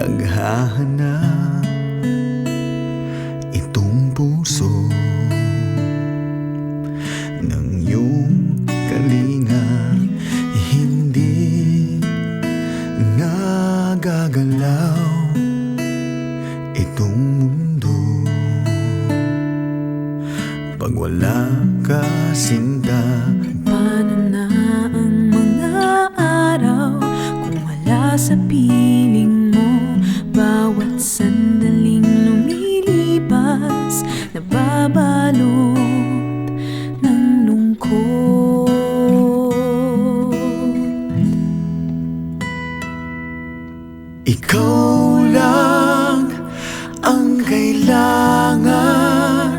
naghahanap itong puso ng iyong kalinga. Hindi nagagalaw itong mundo pag wala ka, sinta. Paano na ang mga araw kung wala sa piling mo? Bawat sandaling lumilipas, nababalot ng lungkot. Ikaw lang ang kailangan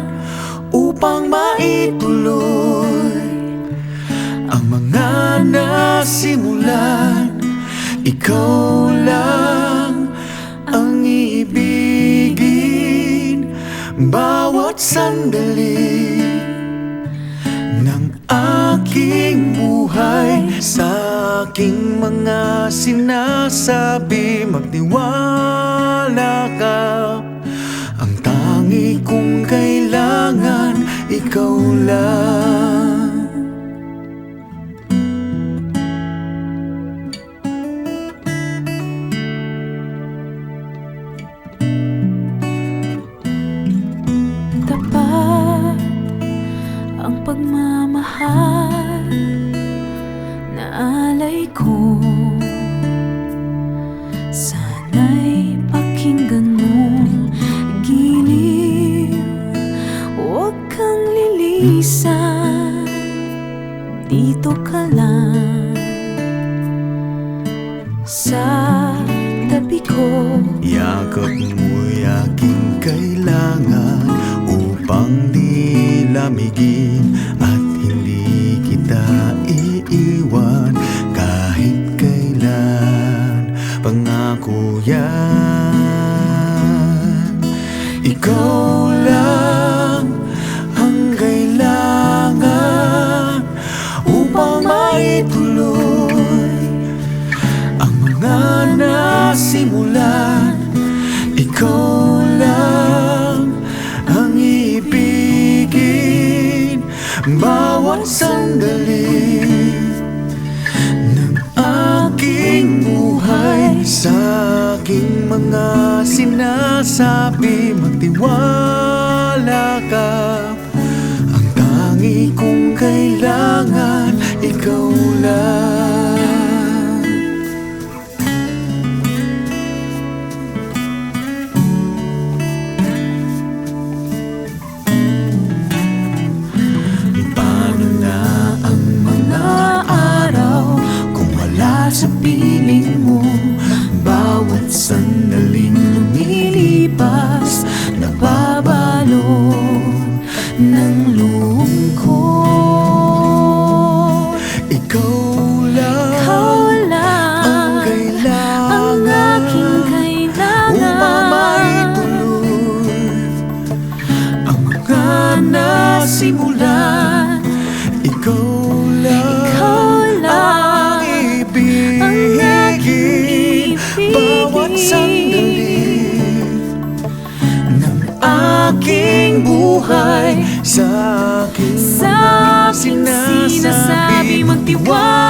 upang maituloy ang mga nasimulan. Ikaw lang ang iibigin bawat sandali ng aking buhay. Sa aking mga sinasabi, magtiwala ka. Ang tangi kong kailangan, ikaw lang. Tapat ang pagmamahal na alay ko. Sana'y pakinggan mo, giliw, huwag kang lilisan. Dito ka lang sa tabi ko. Yakap mo'y aking kailangan upang di lamigin at hindi kita iiwan kahit kailan. Pangako yan. Ikaw lang ang kailangan upang maituloy ang mga nasimulan. Ikaw lang ang ibigin bawat sandali ng aking buhay. Sa aking mga sinasabi, magtiwala ka. Ang tangi kong kailangan, ikaw lang. Sa piling mo, bawat sandaling lumilipas, nababalot ng lungkot. Ikaw lang ang kailangan, ang aking kailangan upang maituloy ang mga nasimulan. Ikaw lang bawat sandali ng aking buhay. Sa aking sinasabi, magtiwala